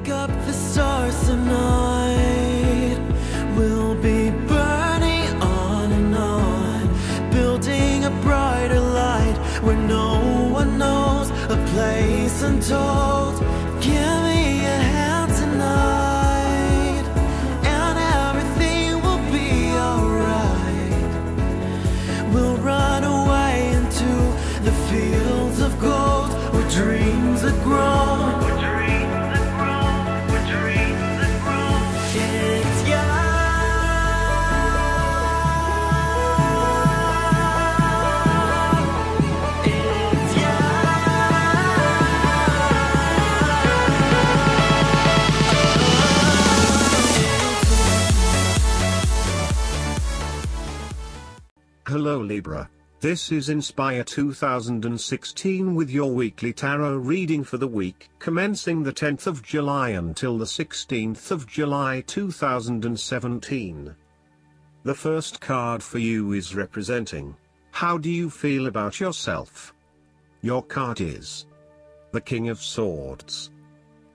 Pick up the stars tonight. We'll be burning on and on, building a brighter light where no one knows, a place untold. Give me a hand tonight, and everything will be alright. We'll run away into the fields of gold where dreams are grown. Hello Libra, this is Inspire 2016 with your weekly tarot reading for the week commencing the 10th of July until the 16th of July 2017. The first card for you is representing, how do you feel about yourself? Your card is the King of Swords.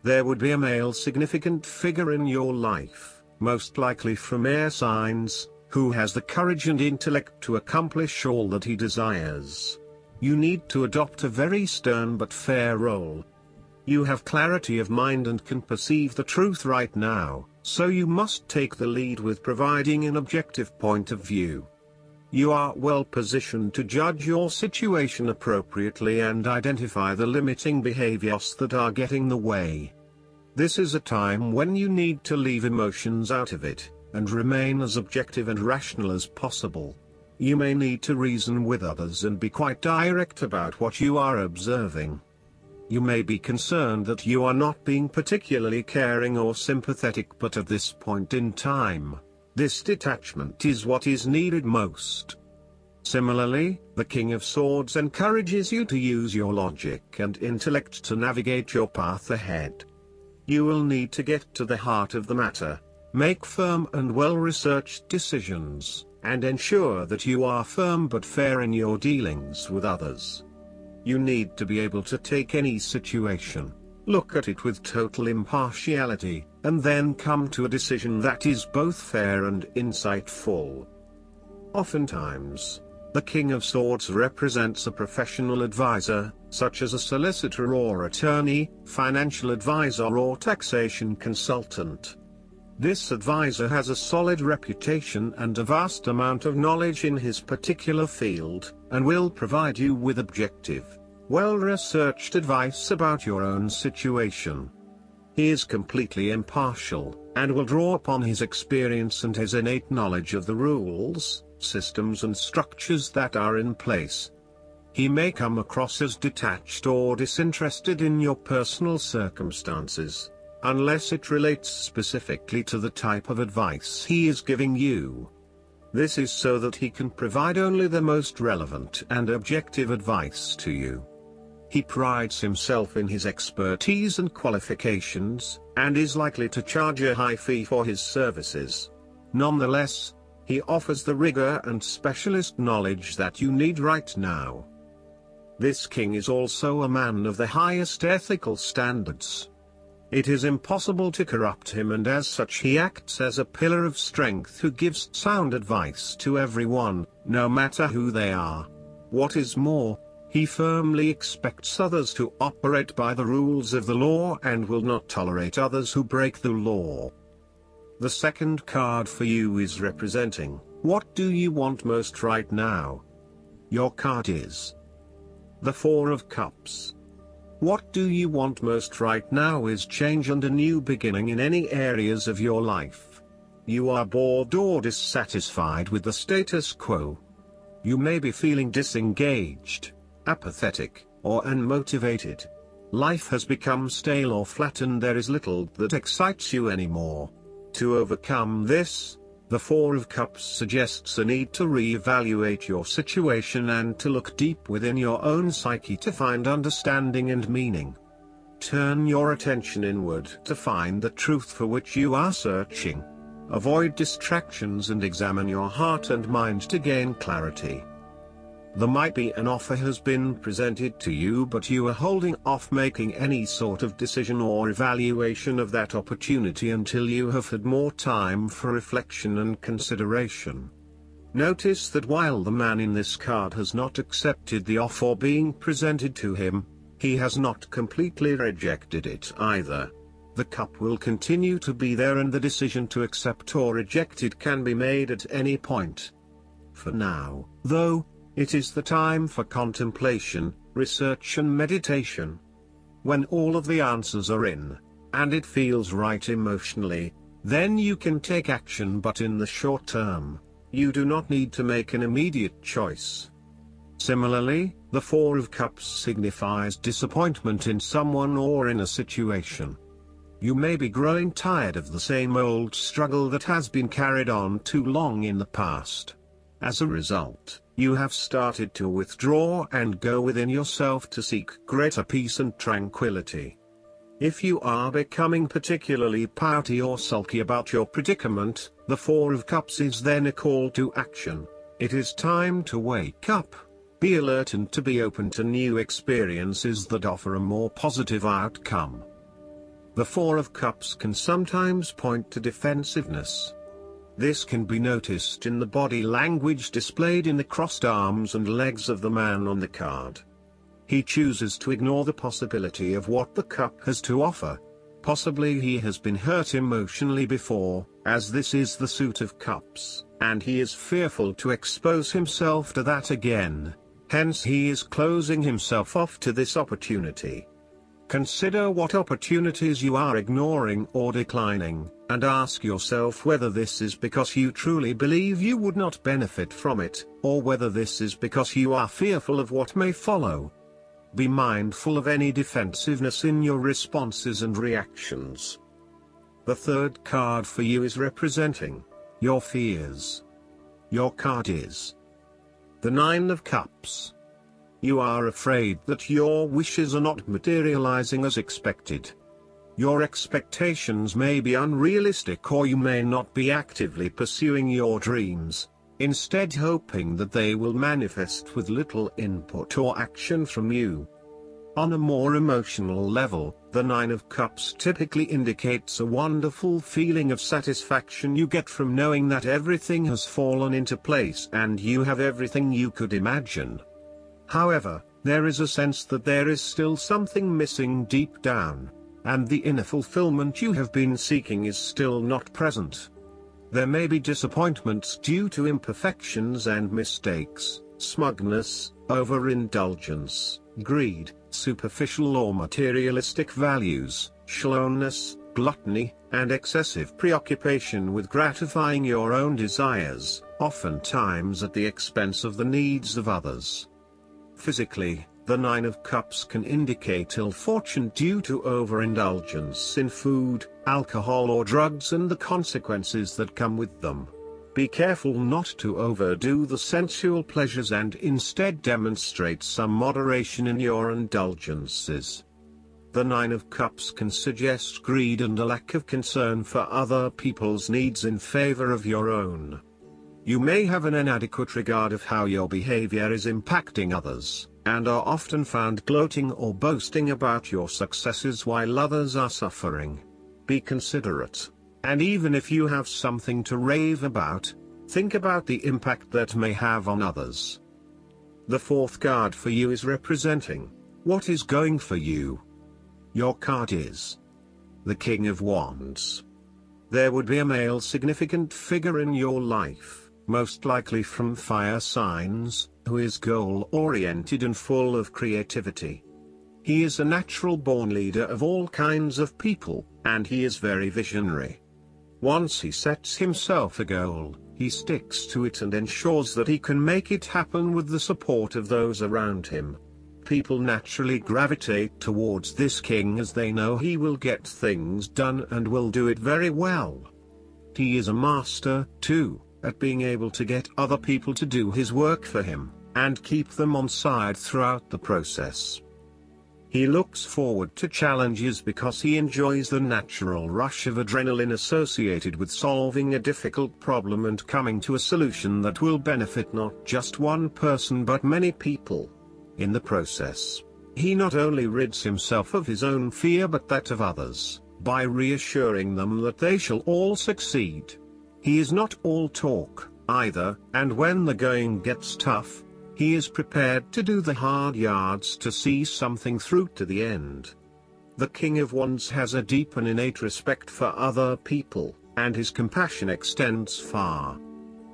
There would be a male significant figure in your life, most likely from air signs, who has the courage and intellect to accomplish all that he desires. You need to adopt a very stern but fair role. You have clarity of mind and can perceive the truth right now, so you must take the lead with providing an objective point of view. You are well positioned to judge your situation appropriately and identify the limiting behaviors that are getting in the way. This is a time when you need to leave emotions out of it, and remain as objective and rational as possible. You may need to reason with others and be quite direct about what you are observing. You may be concerned that you are not being particularly caring or sympathetic, but at this point in time, this detachment is what is needed most. Similarly, the King of Swords encourages you to use your logic and intellect to navigate your path ahead. You will need to get to the heart of the matter, make firm and well-researched decisions, and ensure that you are firm but fair in your dealings with others. You need to be able to take any situation, look at it with total impartiality, and then come to a decision that is both fair and insightful. Oftentimes, the King of Swords represents a professional advisor, such as a solicitor or attorney, financial advisor or taxation consultant. This advisor has a solid reputation and a vast amount of knowledge in his particular field, and will provide you with objective, well-researched advice about your own situation. He is completely impartial, and will draw upon his experience and his innate knowledge of the rules, systems and structures that are in place. He may come across as detached or disinterested in your personal circumstances, unless it relates specifically to the type of advice he is giving you. This is so that he can provide only the most relevant and objective advice to you. He prides himself in his expertise and qualifications, and is likely to charge a high fee for his services. Nonetheless, he offers the rigor and specialist knowledge that you need right now. This king is also a man of the highest ethical standards. It is impossible to corrupt him, and as such he acts as a pillar of strength who gives sound advice to everyone, no matter who they are. What is more, he firmly expects others to operate by the rules of the law and will not tolerate others who break the law. The second card for you is representing, what do you want most right now? Your card is the Four of Cups. What do you want most right now is change and a new beginning in any areas of your life. You are bored or dissatisfied with the status quo. You may be feeling disengaged, apathetic, or unmotivated. Life has become stale or flat and there is little that excites you anymore. To overcome this, the Four of Cups suggests a need to re-evaluate your situation and to look deep within your own psyche to find understanding and meaning. Turn your attention inward to find the truth for which you are searching. Avoid distractions and examine your heart and mind to gain clarity. There might be an offer has been presented to you, but you are holding off making any sort of decision or evaluation of that opportunity until you have had more time for reflection and consideration. Notice that while the man in this card has not accepted the offer being presented to him, he has not completely rejected it either. The cup will continue to be there, and the decision to accept or reject it can be made at any point. For now, though, it is the time for contemplation, research and meditation. When all of the answers are in, and it feels right emotionally, then you can take action, but in the short term, you do not need to make an immediate choice. Similarly, the Four of Cups signifies disappointment in someone or in a situation. You may be growing tired of the same old struggle that has been carried on too long in the past. As a result, you have started to withdraw and go within yourself to seek greater peace and tranquility. If you are becoming particularly pouty or sulky about your predicament, the Four of Cups is then a call to action. It is time to wake up, be alert, and to be open to new experiences that offer a more positive outcome. The Four of Cups can sometimes point to defensiveness. This can be noticed in the body language displayed in the crossed arms and legs of the man on the card. He chooses to ignore the possibility of what the cup has to offer. Possibly he has been hurt emotionally before, as this is the Suit of Cups, and he is fearful to expose himself to that again. Hence he is closing himself off to this opportunity. Consider what opportunities you are ignoring or declining, and ask yourself whether this is because you truly believe you would not benefit from it, or whether this is because you are fearful of what may follow. Be mindful of any defensiveness in your responses and reactions. The third card for you is representing your fears. Your card is the Nine of Cups. You are afraid that your wishes are not materializing as expected. Your expectations may be unrealistic, or you may not be actively pursuing your dreams, instead hoping that they will manifest with little input or action from you. On a more emotional level, the Nine of Cups typically indicates a wonderful feeling of satisfaction you get from knowing that everything has fallen into place and you have everything you could imagine. However, there is a sense that there is still something missing deep down, and the inner fulfillment you have been seeking is still not present. There may be disappointments due to imperfections and mistakes, smugness, overindulgence, greed, superficial or materialistic values, shallowness, gluttony, and excessive preoccupation with gratifying your own desires, oftentimes at the expense of the needs of others. Physically, the Nine of Cups can indicate ill fortune due to overindulgence in food, alcohol or drugs and the consequences that come with them. Be careful not to overdo the sensual pleasures and instead demonstrate some moderation in your indulgences. The Nine of Cups can suggest greed and a lack of concern for other people's needs in favor of your own. You may have an inadequate regard of how your behavior is impacting others, and are often found gloating or boasting about your successes while others are suffering. Be considerate, and even if you have something to rave about, think about the impact that may have on others. The fourth card for you is representing what is going for you. Your card is the King of Wands. There would be a male significant figure in your life, most likely from fire signs, who is goal-oriented and full of creativity. He is a natural-born leader of all kinds of people, and he is very visionary. Once he sets himself a goal, he sticks to it and ensures that he can make it happen with the support of those around him. People naturally gravitate towards this king as they know he will get things done and will do it very well. He is a master, too, at being able to get other people to do his work for him, and keep them on side throughout the process. He looks forward to challenges because he enjoys the natural rush of adrenaline associated with solving a difficult problem and coming to a solution that will benefit not just one person but many people. In the process, he not only rids himself of his own fear but that of others, by reassuring them that they shall all succeed. He is not all talk, either, and when the going gets tough, he is prepared to do the hard yards to see something through to the end. The King of Wands has a deep and innate respect for other people, and his compassion extends far.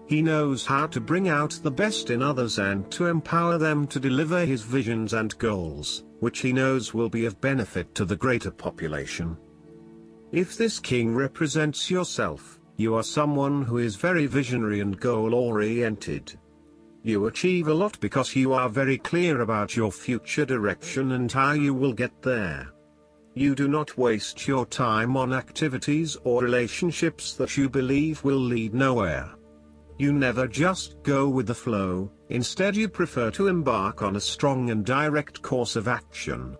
He knows how to bring out the best in others and to empower them to deliver his visions and goals, which he knows will be of benefit to the greater population. If this king represents yourself, you are someone who is very visionary and goal-oriented. You achieve a lot because you are very clear about your future direction and how you will get there. You do not waste your time on activities or relationships that you believe will lead nowhere. You never just go with the flow, instead you prefer to embark on a strong and direct course of action.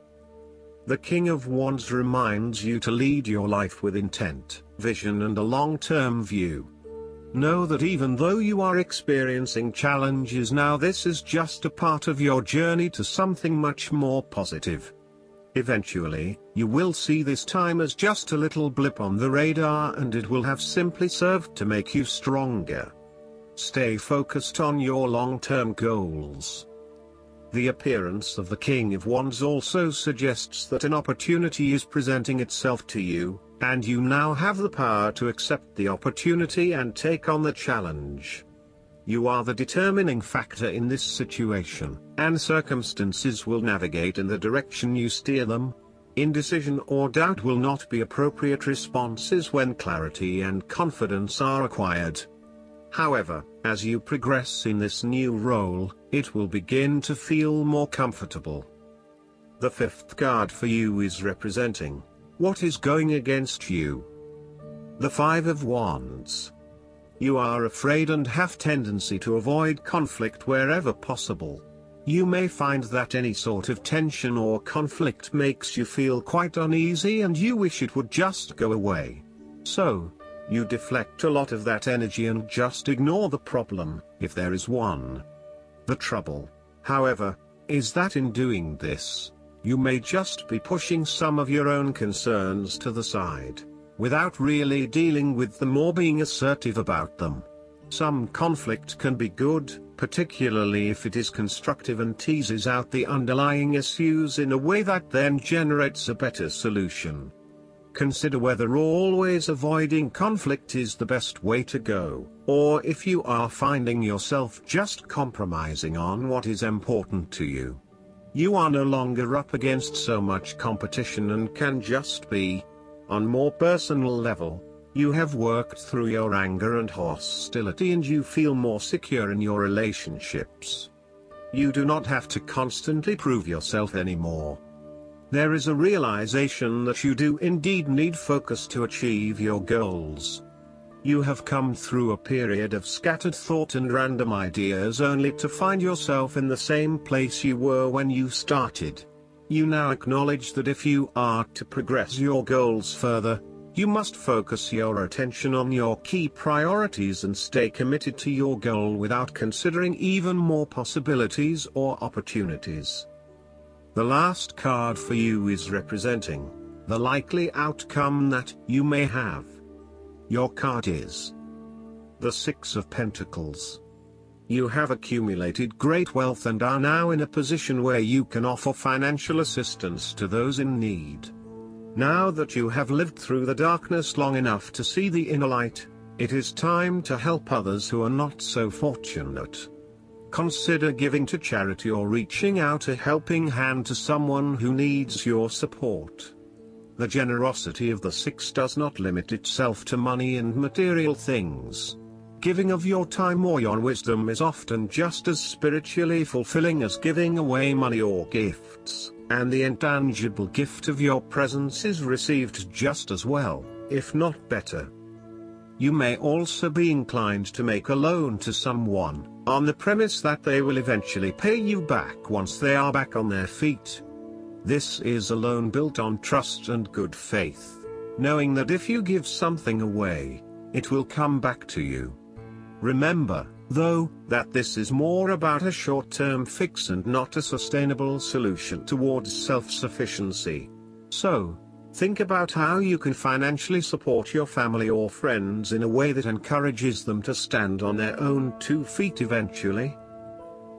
The King of Wands reminds you to lead your life with intent, vision and a long-term view. Know that even though you are experiencing challenges now, this is just a part of your journey to something much more positive. Eventually, you will see this time as just a little blip on the radar and it will have simply served to make you stronger. Stay focused on your long-term goals. The appearance of the King of Wands also suggests that an opportunity is presenting itself to you, and you now have the power to accept the opportunity and take on the challenge. You are the determining factor in this situation, and circumstances will navigate in the direction you steer them. Indecision or doubt will not be appropriate responses when clarity and confidence are acquired. However, as you progress in this new role, it will begin to feel more comfortable. The fifth card for you is representing what is going against you. The Five of Wands. You are afraid and have tendency to avoid conflict wherever possible. You may find that any sort of tension or conflict makes you feel quite uneasy and you wish it would just go away. So, you deflect a lot of that energy and just ignore the problem, if there is one. The trouble, however, is that in doing this, you may just be pushing some of your own concerns to the side, without really dealing with them or being assertive about them. Some conflict can be good, particularly if it is constructive and teases out the underlying issues in a way that then generates a better solution. Consider whether always avoiding conflict is the best way to go, or if you are finding yourself just compromising on what is important to you. You are no longer up against so much competition and can just be. On more personal level, you have worked through your anger and hostility and you feel more secure in your relationships. You do not have to constantly prove yourself anymore. There is a realization that you do indeed need focus to achieve your goals. You have come through a period of scattered thought and random ideas only to find yourself in the same place you were when you started. You now acknowledge that if you are to progress your goals further, you must focus your attention on your key priorities and stay committed to your goal without considering even more possibilities or opportunities. The last card for you is representing the likely outcome that you may have. Your card is the Six of Pentacles. You have accumulated great wealth and are now in a position where you can offer financial assistance to those in need. Now that you have lived through the darkness long enough to see the inner light, it is time to help others who are not so fortunate. Consider giving to charity or reaching out a helping hand to someone who needs your support. The generosity of the Six does not limit itself to money and material things. Giving of your time or your wisdom is often just as spiritually fulfilling as giving away money or gifts, and the intangible gift of your presence is received just as well, if not better. You may also be inclined to make a loan to someone, on the premise that they will eventually pay you back once they are back on their feet. This is a loan built on trust and good faith, knowing that if you give something away, it will come back to you. Remember, though, that this is more about a short-term fix and not a sustainable solution towards self-sufficiency. So, think about how you can financially support your family or friends in a way that encourages them to stand on their own 2 feet eventually.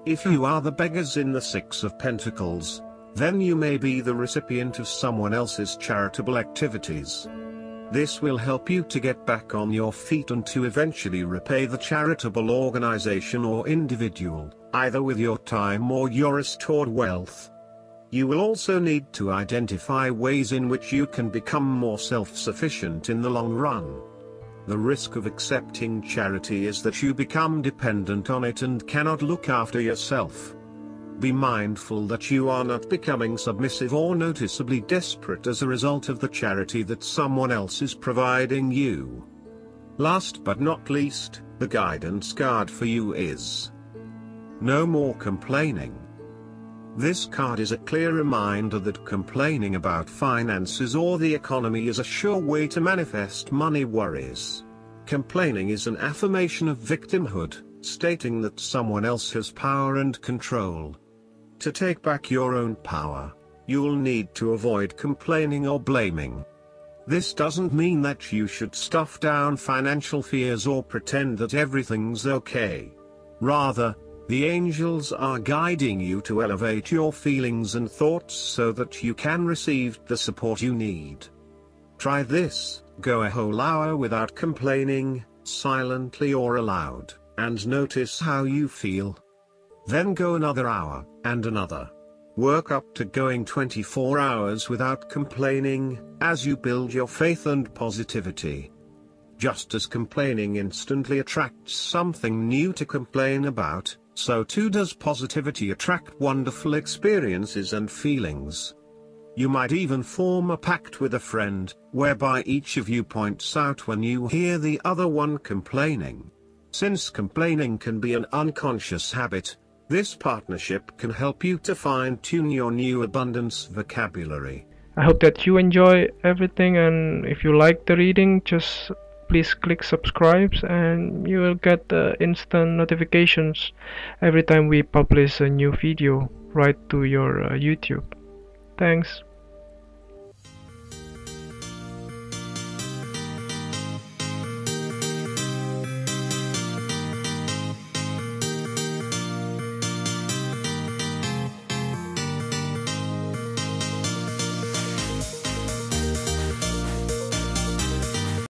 If you are the beggars in the Six of Pentacles, then you may be the recipient of someone else's charitable activities. This will help you to get back on your feet and to eventually repay the charitable organization or individual, either with your time or your restored wealth. You will also need to identify ways in which you can become more self-sufficient in the long run. The risk of accepting charity is that you become dependent on it and cannot look after yourself. Be mindful that you are not becoming submissive or noticeably desperate as a result of the charity that someone else is providing you. Last but not least, the guidance card for you is No More Complaining. This card is a clear reminder that complaining about finances or the economy is a sure way to manifest money worries. Complaining is an affirmation of victimhood, stating that someone else has power and control. To take back your own power, you'll need to avoid complaining or blaming. This doesn't mean that you should stuff down financial fears or pretend that everything's okay. Rather, the angels are guiding you to elevate your feelings and thoughts so that you can receive the support you need. Try this, go a whole hour without complaining, silently or aloud, and notice how you feel. Then go another hour, and another. Work up to going 24 hours without complaining, as you build your faith and positivity. Just as complaining instantly attracts something new to complain about, so too does positivity attract wonderful experiences and feelings. You might even form a pact with a friend, whereby each of you points out when you hear the other one complaining. Since complaining can be an unconscious habit, this partnership can help you to fine-tune your new abundance vocabulary. I hope that you enjoy everything, and if you like the reading, just please click subscribe and you will get instant notifications every time we publish a new video right to your YouTube. Thanks.